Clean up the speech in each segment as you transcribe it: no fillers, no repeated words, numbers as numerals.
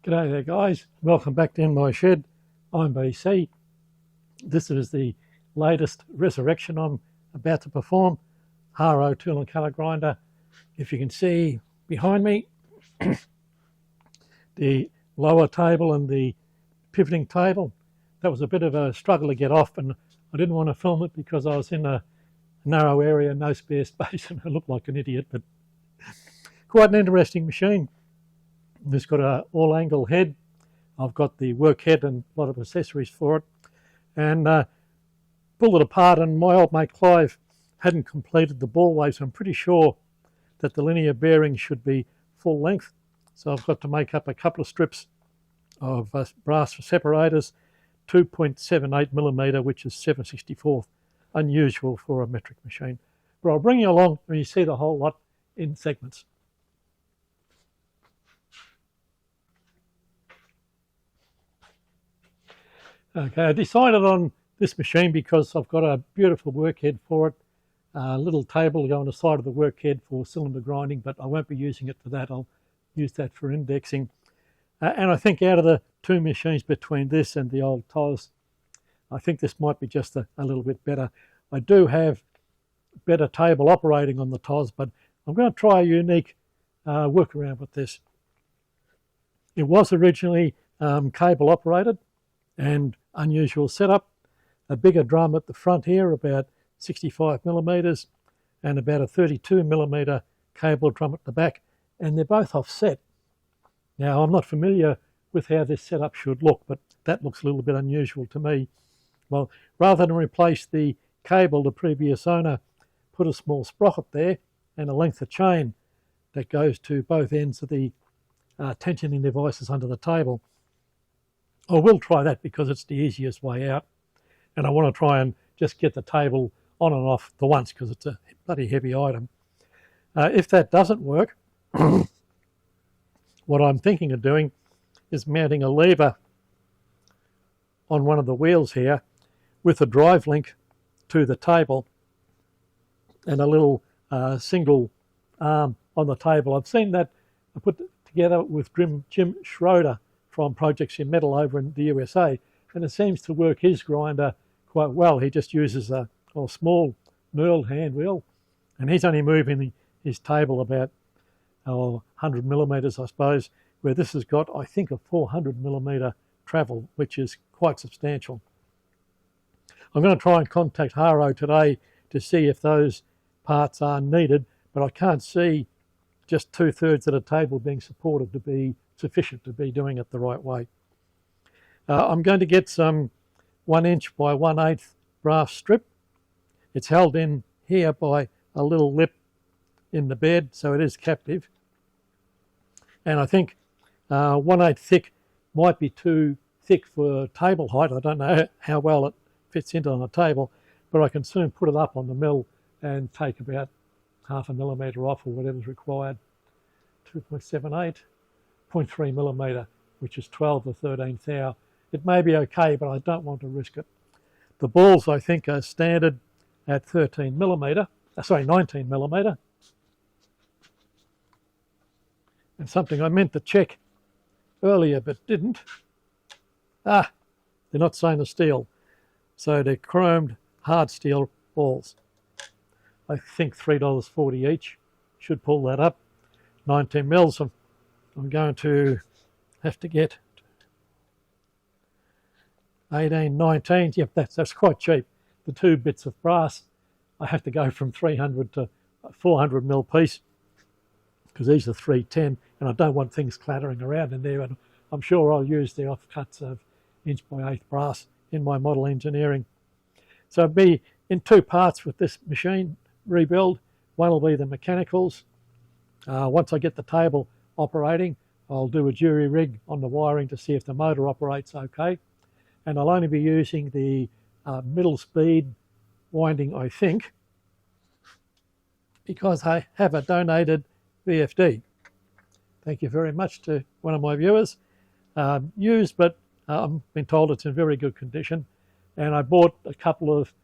G'day there guys, welcome back to In My Shed. I'm BC. This is the latest resurrection I'm about to perform, Haro tool and colour grinder. If you can see behind me, the lower table and the pivoting table, that was a bit of a struggle to get off, and I didn't want to film it because I was in a narrow area, no spare space, and I looked like an idiot, but quite an interesting machine. It's got an all-angle head. I've got the work head and a lot of accessories for it, and pulled it apart, and my old mate Clive hadn't completed the ball wave, so I'm pretty sure that the linear bearing should be full length. So I've got to make up a couple of strips of brass separators, 2.78 millimetre, which is 7/64th, unusual for a metric machine. But I'll bring you along when you see the whole lot in segments. Okay, I decided on this machine because I've got a beautiful workhead for it, a little table to go on the side of the workhead for cylinder grinding, but I won't be using it for that. I'll use that for indexing. And I think out of the two machines between this and the old TOS, I think this might be just a little bit better. I do have better table operating on the TOS, but I'm going to try a unique workaround with this. It was originally cable operated and unusual setup, a bigger drum at the front here, about 65 millimetres, and about a 32 millimetre cable drum at the back, and they're both offset. Now, I'm not familiar with how this setup should look, but that looks a little bit unusual to me. Well, rather than replace the cable, the previous owner put a small sprocket there and a length of chain that goes to both ends of the tensioning devices under the table. I will try that because it's the easiest way out, and I want to try and just get the table on and off for once because it's a bloody heavy item. If that doesn't work, what I'm thinking of doing is mounting a lever on one of the wheels here with a drive link to the table and a little single arm on the table. I've seen that put together with Jim Schroeder from Projects in Metal over in the USA, and it seems to work his grinder quite well. He just uses a small knurled hand wheel, and he's only moving his table about 100 millimetres, I suppose, where this has got, I think, a 400 millimetre travel, which is quite substantial. I'm going to try and contact Haro today to see if those parts are needed, but I can't see just 2/3 of the table being supported to be sufficient to be doing it the right way. I'm going to get some 1 inch by 1/8 brass strip. It's held in here by a little lip in the bed, so it is captive. And I think 1/8 thick might be too thick for table height. I don't know how well it fits into on a table, but I can soon put it up on the mill and take about 0.5 millimetre off or whatever's required. 2.78, 0.3 millimetre, which is 12 to 13th hour. It may be okay, but I don't want to risk it. The balls, I think, are standard at 19 millimetre. And something I meant to check earlier but didn't. They're not stainless steel. So they're chromed hard steel balls. I think $3.40 each. Should pull that up. 19 mils. I'm going to have to get 18, 19. Yep, that's quite cheap. The two bits of brass, I have to go from 300 to 400 mil piece because these are 310, and I don't want things clattering around in there. And I'm sure I'll use the offcuts of 1 by 1/8 brass in my model engineering. So it'll be in two parts with this machine rebuild. One will be the mechanicals. Once I get the table operating, I'll do a jury rig on the wiring to see if the motor operates okay. And I'll only be using the middle speed winding, I think, because I have a donated VFD. Thank you very much to one of my viewers. Used, but I've been told it's in very good condition. And I bought a couple of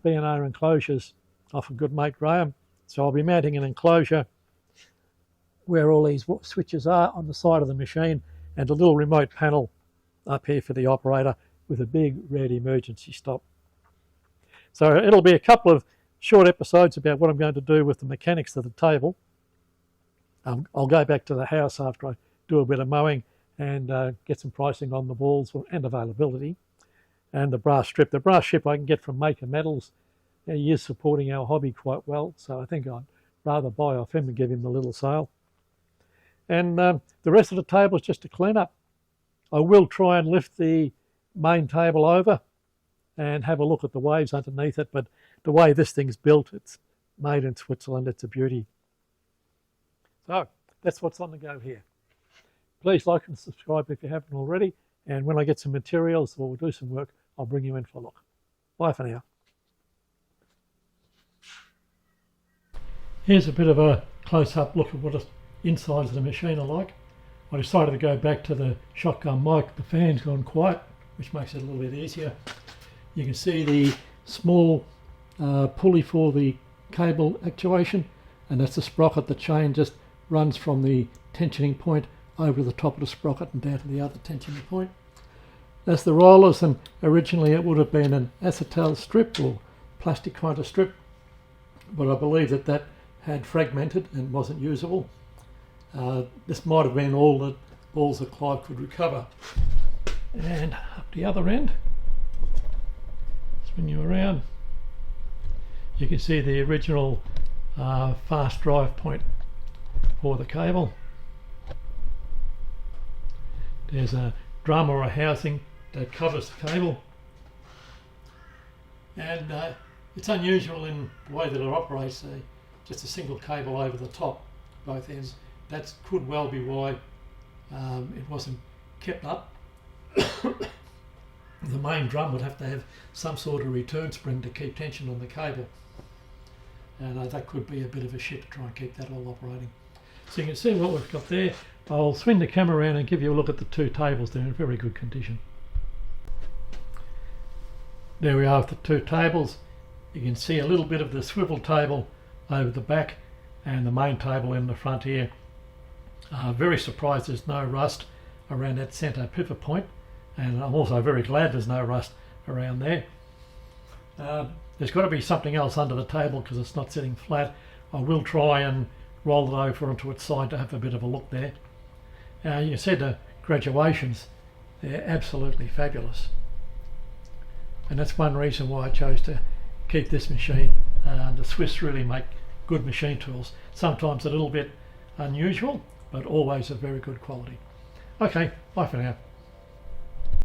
B&R enclosures off a good mate Graham. So I'll be mounting an enclosure where all these switches are on the side of the machine, and a little remote panel up here for the operator with a big red emergency stop. So it'll be a couple of short episodes about what I'm going to do with the mechanics of the table. I'll go back to the house after I do a bit of mowing and get some pricing on the walls and availability. And the brass strip. The brass strip I can get from Maker Metals. He is supporting our hobby quite well, so I think I'd rather buy off him and give him a little sale. And the rest of the table is just a clean up. I will try and lift the main table over and have a look at the waves underneath it, but the way this thing's built, it's made in Switzerland, it's a beauty. So that's what's on the go here. Please like and subscribe if you haven't already, and when I get some materials or we'll do some work, I'll bring you in for a look. Bye for now. Here's a bit of a close-up look at what the insides of the machine are like. I decided to go back to the shotgun mic. The fan's gone quiet, which makes it a little bit easier. You can see the small pulley for the cable actuation, and that's the sprocket. The chain just runs from the tensioning point over to the top of the sprocket and down to the other tensioning point. That's the rollers, and originally it would have been an acetal strip or plastic kind of strip, but I believe that had fragmented and wasn't usable. This might have been all the balls that Clive could recover. And up the other end, spin you around, you can see the original fast drive point for the cable. There's a drum or a housing that covers the cable, and it's unusual in the way that it operates, just a single cable over the top, both ends. That could well be why it wasn't kept up. The main drum would have to have some sort of return spring to keep tension on the cable, and that could be a bit of a shit to try and keep that all operating. So you can see what we've got there. I'll swing the camera around and give you a look at the two tables. They're in very good condition. There we are with the two tables. You can see a little bit of the swivel table over the back and the main table in the front here. Very surprised there's no rust around that centre pivot point, and I'm also very glad there's no rust around there. There's got to be something else under the table because it's not sitting flat. I will try and roll it over onto its side to have a bit of a look there. You said the graduations, they're absolutely fabulous, and that's one reason why I chose to keep this machine. The Swiss really make good machine tools, sometimes a little bit unusual, but always of very good quality. Okay, bye for now.